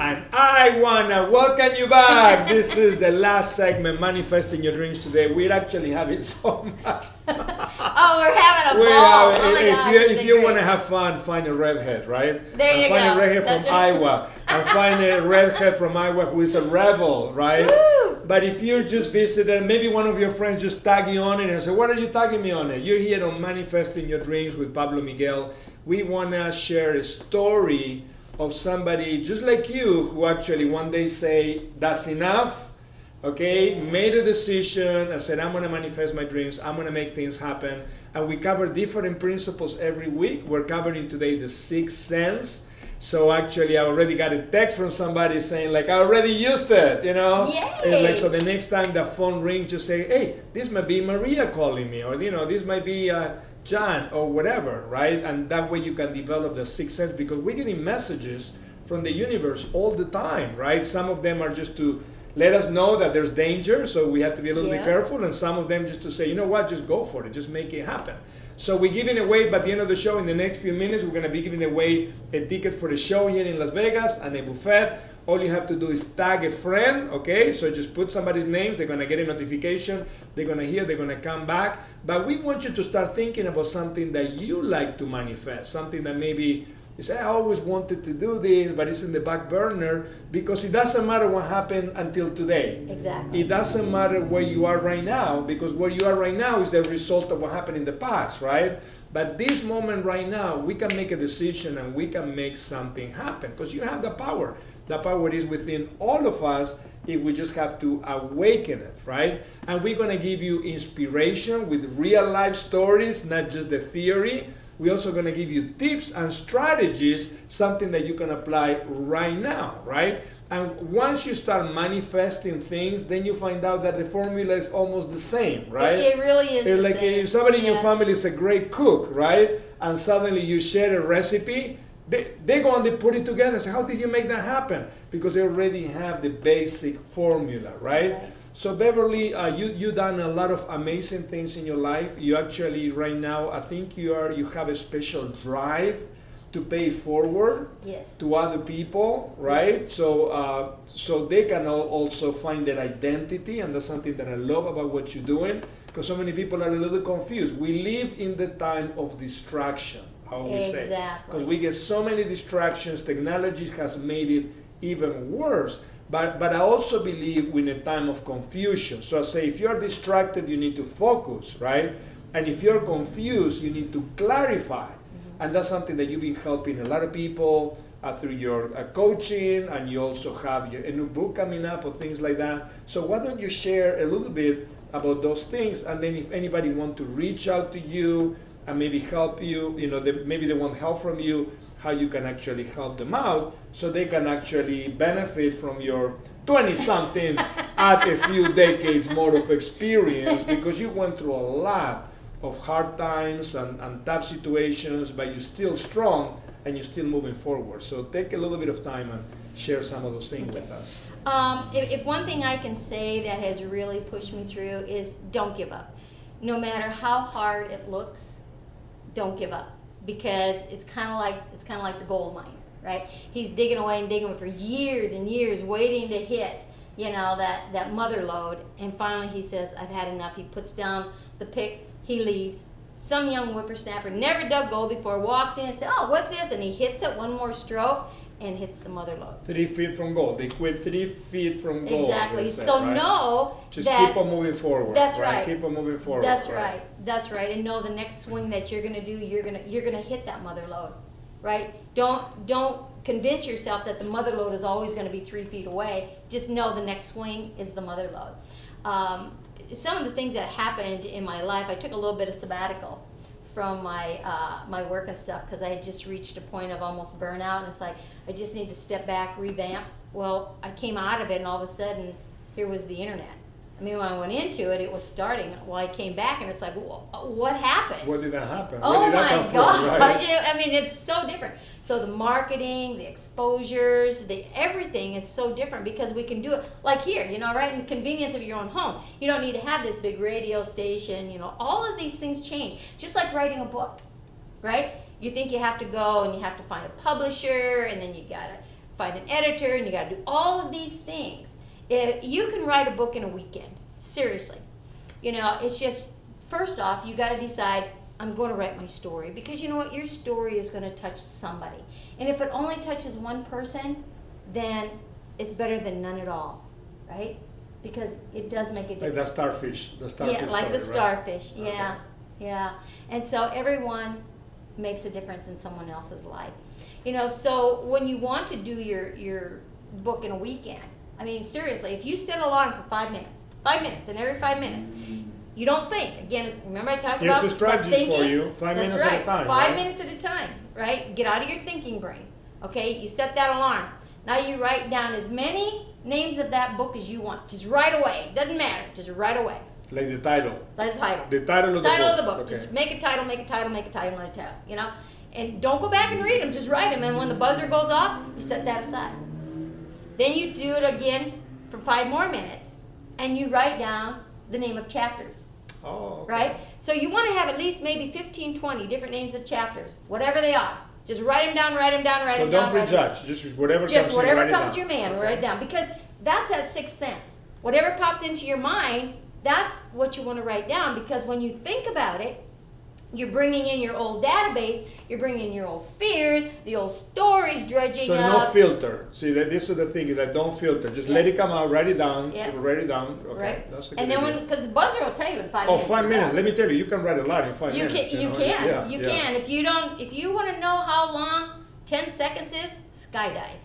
And I wanna welcome you back. This is the last segment, Manifesting Your Dreams today. We're actually having so much. Oh, we're having a ball. Oh my God, if you want to have fun, find a redhead, right? There you go. Find a redhead That's from right. Iowa. And find a redhead from Iowa who is a rebel, right? Woo! But if you're just visiting, maybe one of your friends just tag you on it and say, what are you tagging me on it? You're here on Manifesting Your Dreams with Pablo Miguel. We want to share a story of somebody just like you who actually one day say, that's enough, okay? Made a decision. I said, I'm going to manifest my dreams. I'm going to make things happen. And we cover different principles every week. We're covering today the sixth sense. So actually, I already got a text from somebody saying, like, I already used it, you know? Yay! It's like, so the next time the phone rings, just say, hey, this might be Maria calling me, or, you know, this might be John, or whatever, right? And that way you can develop the sixth sense, because we're getting messages from the universe all the time, right? Some of them are just to let us know that there's danger, so we have to be a little bit careful, and some of them just to say, you know what, just go for it, just make it happen. So we're giving away, by the end of the show, in the next few minutes, we're going to be giving away a ticket for the show here in Las Vegas and a buffet. All you have to do is tag a friend, okay? So just put somebody's names. They're going to get a notification. They're going to hear. They're going to come back. But we want you to start thinking about something that you like to manifest, something that maybe you say, I always wanted to do this, but it's in the back burner, because it doesn't matter what happened until today. Exactly. It doesn't matter where you are right now, because where you are right now is the result of what happened in the past, right? But this moment right now, we can make a decision and we can make something happen, because you have the power. The power is within all of us if we just have to awaken it, right? And we're going to give you inspiration with real life stories, not just the theory. We're also going to give you tips and strategies, something that you can apply right now, right? And once you start manifesting things, then you find out that the formula is almost the same, right? It really is It's the like same. if somebody in your family is a great cook, right? And suddenly you share a recipe, they go and they put it together and say, how did you make that happen? Because they already have the basic formula, right? So Beverly, you done a lot of amazing things in your life. You actually right now, I think you have a special drive to pay forward to other people, right? Yes. So they can also find their identity, and that's something that I love about what you're doing, because so many people are a little confused. We live in the time of distraction, I always say, because we get so many distractions. Technology has made it even worse. But I also believe we're in a time of confusion. So I say, if you're distracted, you need to focus, right? And if you're confused, you need to clarify. Mm-hmm. And that's something that you've been helping a lot of people through your coaching, and you also have a new book coming up or things like that. So why don't you share a little bit about those things, and then if anybody wants to reach out to you and maybe help you, maybe they want help from you, how you can actually help them out so they can actually benefit from your 20-something at a few decades more of experience, because you went through a lot of hard times and tough situations, but you're still strong and you're still moving forward. So take a little bit of time and share some of those things with us. If one thing I can say that has really pushed me through is don't give up. No matter how hard it looks, don't give up. Because it's kind of like the gold mine, right? He's digging away for years and years, waiting to hit, that mother lode. And finally he says, I've had enough. He puts down the pick, he leaves. Some young whippersnapper never dug gold before walks in and says, oh, what's this? And he hits it one more stroke and hits the mother lode. 3 feet from gold. They quit 3 feet from gold. Exactly. Say, so right? know just that keep on moving forward. That's right. Keep on moving forward. That's right. That's right. And know the next swing that you're gonna do, you're gonna hit that mother lode, right? Don't convince yourself that the mother lode is always gonna be 3 feet away. Just know the next swing is the mother lode. Some of the things that happened in my life, I took a little bit of sabbatical from my work and stuff, because I had just reached a point of almost burnout, and it's like I just need to step back, revamp. Well, I came out of it, and all of a sudden here was the internet. I mean, when I went into it, it was starting. Well, I came back, and it's like, what happened? What did that happen? Oh Where did that my come gosh! from, right? I mean, it's so different. So the marketing, the exposures, everything is so different, because we can do it like here, right in the convenience of your own home. You don't need to have this big radio station. All of these things change. Just like writing a book, right? You think you have to go and you have to find a publisher, and then you gotta find an editor, and you got to do all of these things. If you can write a book in a weekend, seriously. You know, it's just, first off, you got to decide, I'm going to write my story, because you know what, your story is going to touch somebody. And if it only touches one person, then it's better than none at all, right? Because it does make a difference. Like the starfish Yeah, like story, the starfish, right? yeah, Okay. yeah. And so everyone makes a difference in someone else's life. You know, so when you want to do your book in a weekend, I mean, seriously, if you set an alarm for 5 minutes, and every 5 minutes, you don't think. Again, remember I talked Here's about a strategy thinking? for you, 5 That's minutes right. at a time. 5 right? minutes at a time, right? Get out of your thinking brain, okay? You set that alarm. Now you write down as many names of that book as you want. Just right away. Doesn't matter. Just right away. Like the title. Like the title. The title of the Title book. of the book. Okay. Just make a title, make a title, make a title, make a title. You know, and don't go back and read them. Just write them, and when the buzzer goes off, you set that aside. Then you do it again for 5 more minutes, and you write down the name of chapters. Oh, okay. Right? So you want to have at least maybe 15, 20 different names of chapters, whatever they are. Just write them down, write them down, write So them down. don't prejudge. Just whatever Just comes whatever in, comes to write your it down. man, write it down. Because that's that sixth sense. Whatever pops into your mind, that's what you want to write down. Because when you think about it, you're bringing in your old database, you're bringing in your old fears, the old stories dredging So up. no filter. See, this is the thing, is that don't filter. Just Yeah. let it come out, write it down, Yeah. write it down. Okay, Right? that's a good And then idea. because the buzzer will tell you in 5 Oh, minutes. 5 it's minutes. out. Let me tell you, you can write a lot in 5 You minutes. can, you know? can, Yeah, you yeah. can. If you want to know how long 10 seconds is, skydive.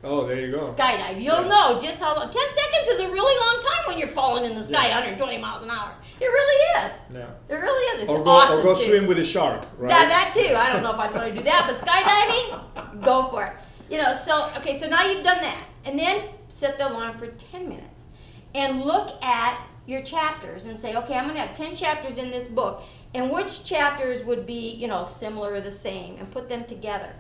Oh, there you go. Skydive. You'll Yeah. know just how long. 10 seconds is a really long time when you're falling in the sky Yeah. at 120 miles an hour. It really is. Yeah. It really is. It's Or go, awesome or go too. swim with a shark, right? That too. I don't know if I'd want to do that, but skydiving, go for it. You know, so okay, so now you've done that. And then set the alarm for 10 minutes. And look at your chapters and say, okay, I'm gonna have 10 chapters in this book. And which chapters would be, you know, similar or the same, and put them together.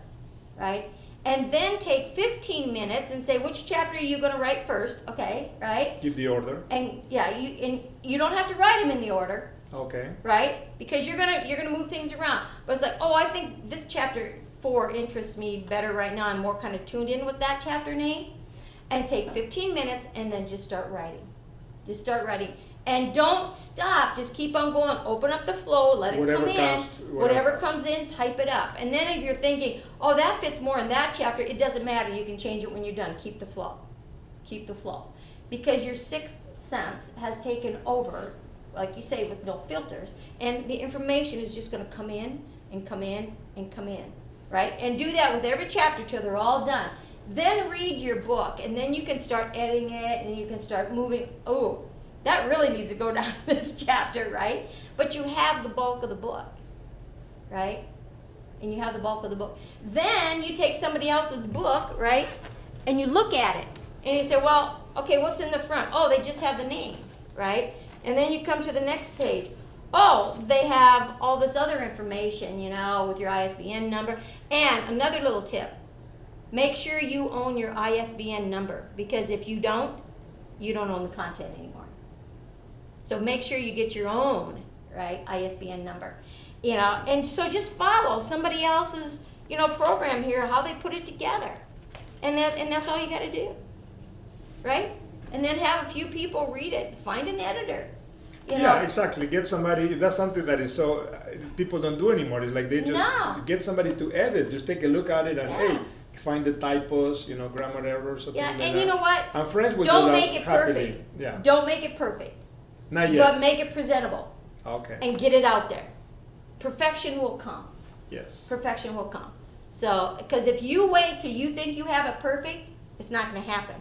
Right? And then take 15 minutes and say, which chapter are you gonna write first? Okay, right? Give the order. And yeah, you don't have to write them in the order. Okay. Right? Because you're gonna move things around. But it's like, oh, I think this chapter 4 interests me better right now. I'm more kind of tuned in with that chapter name. And take 15 minutes and then just start writing. Just start writing. And don't stop. Just keep on going. Open up the flow. Let it Whatever come in. comes, Whatever comes in, type it up. And then if you're thinking, oh, that fits more in that chapter, it doesn't matter. You can change it when you're done. Keep the flow. Keep the flow. Because your sixth sense has taken over, like you say, with no filters. And the information is just going to come in and come in and come in. Right? And do that with every chapter till they're all done. Then read your book. And then you can start editing it and you can start moving. Oh, that really needs to go down this chapter, right? But you have the bulk of the book, right? And you have the bulk of the book. Then you take somebody else's book, right? And you look at it. And you say, well, okay, what's in the front? Oh, they just have the name, right? And then you come to the next page. Oh, they have all this other information, you know, with your ISBN number. And another little tip. Make sure you own your ISBN number. Because if you don't own the content anymore. So make sure you get your own, right, ISBN number. You know, and so just follow somebody else's, you know, program here, how they put it together. And that's all you got to do. Right? And then have a few people read it. Find an editor. You know? Yeah, exactly. Get somebody. That's something that is so people don't do anymore. It's like they just get somebody to edit. Just take a look at it and hey, find the typos, you know, grammar errors, something like that. And you know what? I'm friends with Don't do that make it happily. perfect. Yeah. Don't make it perfect. Not yet. But make it presentable. Okay. And get it out there. Perfection will come. Yes. Perfection will come. So, because if you wait till you think you have it perfect, it's not going to happen.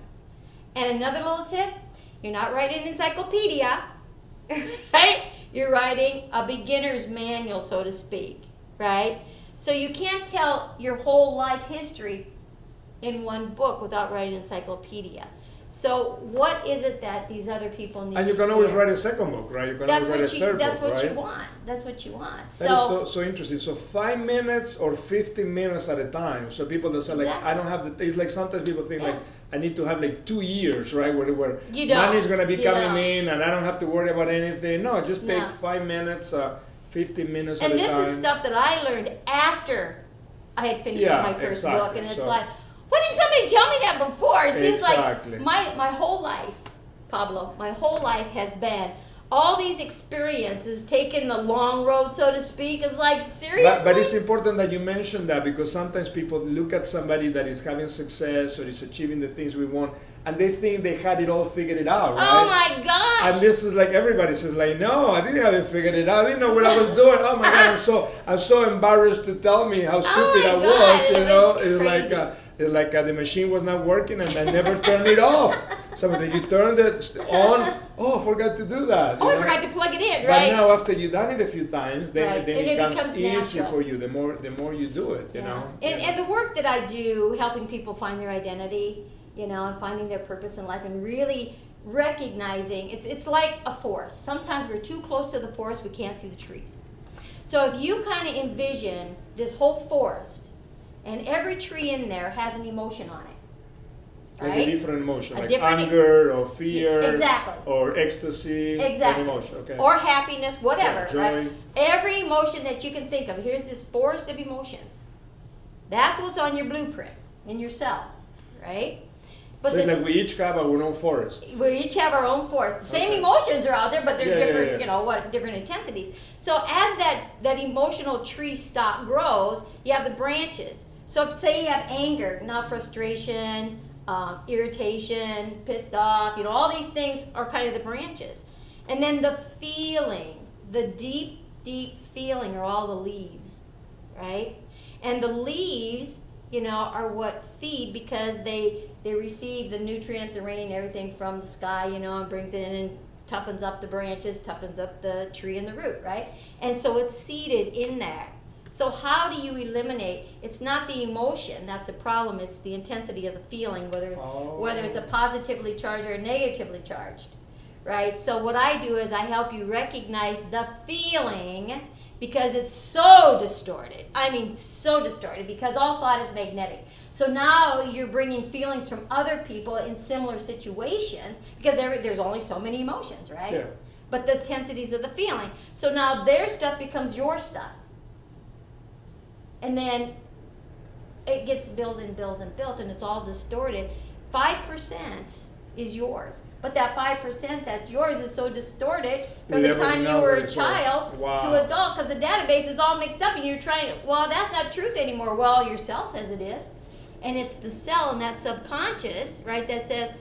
And another little tip, you're not writing an encyclopedia, right? You're writing a beginner's manual, so to speak, right? So you can't tell your whole life history in one book without writing an encyclopedia. So what is it that these other people need? And you can always write a second book, right? You can always write a third That's book, what right? you want. That's what you want. That is so interesting. So 5 minutes or 15 minutes at a time. So people that say like, Exactly. I don't have the. It's like sometimes people think Yeah. like, I need to have like 2 years, right? Where You don't. money's gonna be You coming don't. in and I don't have to worry about anything. No, just take No. 5 minutes, 15 minutes And at a this time. is stuff that I learned after I had finished my first book, and it's So- like, what didn't tell me that before. It seems Exactly. like my whole life, Pablo, my whole life has been all these experiences, taking the long road, so to speak, is like, seriously? But it's important that you mention that, because sometimes people look at somebody that is having success or is achieving the things we want, and they think they had it all figured it out, right? Oh my gosh! And this is like, everybody says like, no, I didn't have it figured it out. I didn't know what I was doing. Oh my God, I'm so embarrassed to tell me how stupid I my was. God, You it know, was it's like the machine was not working and I never turned it off. So when you turned it on, oh, I forgot to do that. Oh, you I know? forgot to plug it in, right? But now after you've done it a few times, then, Right. then And it it becomes becomes easier natural. for you. The more you do it, you know. And the work that I do, helping people find their identity, and finding their purpose in life, and really recognizing it's like a forest. Sometimes we're too close to the forest, we can't see the trees. So if you kind of envision this whole forest, and every tree in there has an emotion on it, Like right? a different emotion, A like different anger or fear, Exactly. or ecstasy, Exactly. an emotion. Okay. Or happiness, whatever. Yeah, joy. Right? Every emotion that you can think of. Here's this forest of emotions. That's what's on your blueprint in your cells, right? But So it's like we each have our own forest. we each have our own forest. The same Okay. emotions are out there, but they're Yeah, different, yeah. different intensities. So as that emotional tree stock grows, you have the branches. So if, say you have anger, now frustration, irritation, pissed off, all these things are kind of the branches. And then the feeling, the deep, deep feeling are all the leaves, right? And the leaves, are what feed, because they receive the nutrient, the rain, everything from the sky, and brings it in and toughens up the branches, toughens up the tree and the root, right? And so it's seeded in there. So how do you eliminate? It's not the emotion that's a problem. It's the intensity of the feeling, whether it's a positively charged or a negatively charged, right? So what I do is I help you recognize the feeling, because it's so distorted. I mean, so distorted, because all thought is magnetic. So now you're bringing feelings from other people in similar situations, because there's only so many emotions, right? Yeah. But the intensities of the feeling. So now their stuff becomes your stuff. And then it gets built and built and built, and it's all distorted. 5% is yours. But that 5% that's yours is so distorted from We the never time you know were where a it's child going. Wow. to adult, because the database is all mixed up, and you're trying, well, that's not truth anymore. Well, your cell says it is. And it's the cell in that subconscious, right, that says,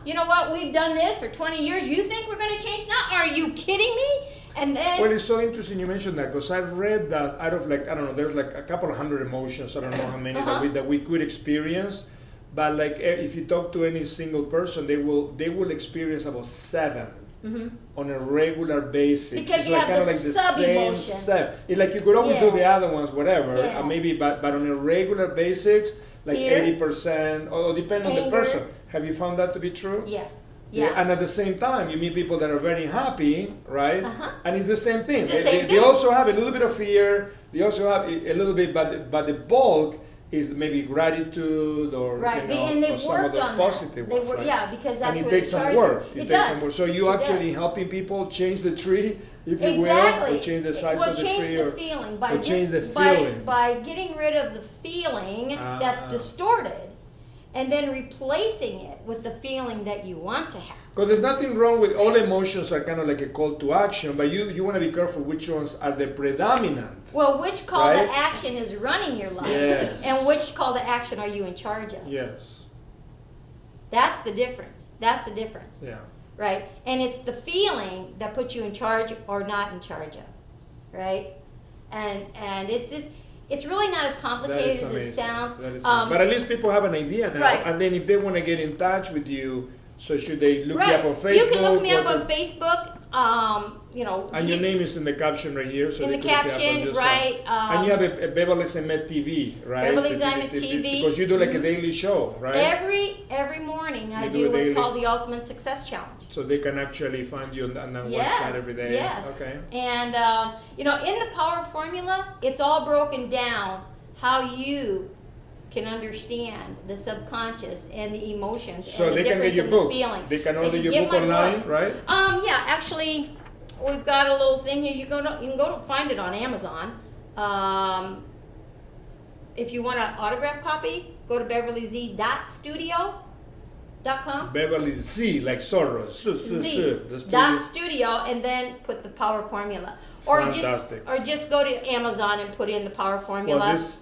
you know what, we've done this for 20 years. You think we're going to change now? Are you kidding me? And then... Well, it's so interesting you mentioned that, because I've read that out of there's like a couple of hundred emotions, I don't know how many that we could experience, but like if you talk to any single person, they will experience about 7 on a regular basis. Because it's you like have kind of the like the same sub-emotions. 7. It's like you could always do Yeah. the other ones, whatever, Yeah. maybe, but on a regular basis, like Fear. 80%, or depending on the Anger. person. Have you found that to be true? Yes. Yeah. Yeah. And at the same time, you meet people that are very happy, right? And it's the same thing. It's the They same thing. also have a little bit of fear. They also have a little bit, but the bulk is maybe gratitude or Right, you know, and or they've some of worked those on positive that. ones, right? Yeah, because that's and it where takes the some charge work. It takes does. some work. So you It actually does. helping people change the tree, if you Exactly. will, or change the size well, of the change tree, the or feeling by or change the just feeling. by getting rid of the feeling that's distorted, and then replacing it with the feeling that you want to have. Because there's nothing wrong with all emotions are kind of like a call to action, but you want to be careful which ones are the predominant. Well, which call Right? to action is running your life, Yes. and which call to action are you in charge of? Yes. That's the difference. That's the difference, Yeah. right? And it's the feeling that puts you in charge or not in charge of, right? And it's really not as That complicated is as amazing. it sounds. That is amazing. But at least people have an idea now. Right. And then if they want to get in touch with you, so should they look you Right. up on Facebook? You can look me up What on Facebook. And your name is in the caption right here. So in they the could look you up on caption, just, right? and you have a Beverly Zeimet TV, right? Beverly The- Zeimet the- TV. Because you do like a daily show, right? Every morning I You do do a what's daily- called the Ultimate Success Challenge. So they can actually find you and then watch Yes, that every day. yes. Okay. And in the Power Formula, it's all broken down how you can understand the subconscious and the emotions So and the they can get difference your in book. the feeling. They can order your get book my online, book. right? Yeah, actually, we've got a little thing here. You can go to find it on Amazon. If you want an autograph copy, go to beverlyz.studio.com. Beverly Z, like Soros. Studio, and then put the power formula. Or Fantastic. just go to Amazon and put in the power formula. Well, this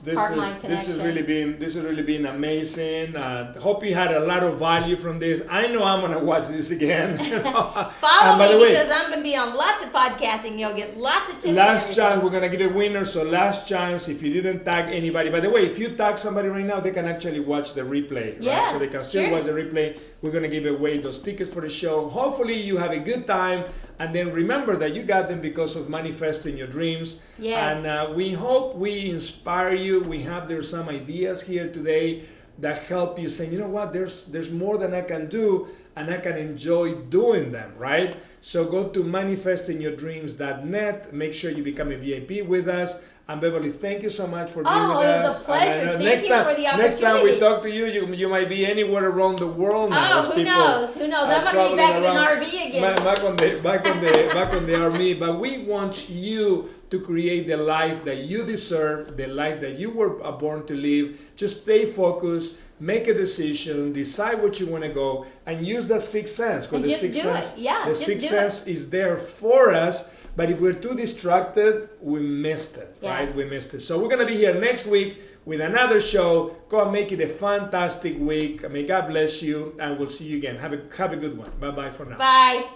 has really been amazing. Hope you had a lot of value from this. I know I'm gonna watch this again. Follow me because I'm gonna be on lots of podcasting. You'll get lots of tips. Last chance, we're gonna give a winner. So last chance, if you didn't tag anybody. By the way, if you tag somebody right now, they can actually watch the replay. Right? Yeah, so they can still watch the replay. We're gonna give away those tickets for the show. Hopefully, you have a good time. And then remember that you got them because of manifesting your dreams. Yes. And we hope we inspire you. There's some ideas here today that help you saying, you know what, there's more than I can do and I can enjoy doing them, right? So go to manifestingyourdreams.net. Make sure you become a VIP with us. And Beverly, thank you so much for being with us. Oh, it was a pleasure. Thank you for the opportunity. Next time we talk to you, you might be anywhere around the world now. Oh, who knows? Who knows? I'm going to be back in an RV again. Back on the RV. But we want you to create the life that you deserve, the life that you were born to live. Just stay focused. Make a decision, decide what you want to go, and use that sixth sense. Because the sixth sense is there for us. But if we're too distracted, we missed it, right? We missed it. So we're going to be here next week with another show. Go and make it a fantastic week. May God bless you, and we'll see you again. Have a good one. Bye-bye for now. Bye.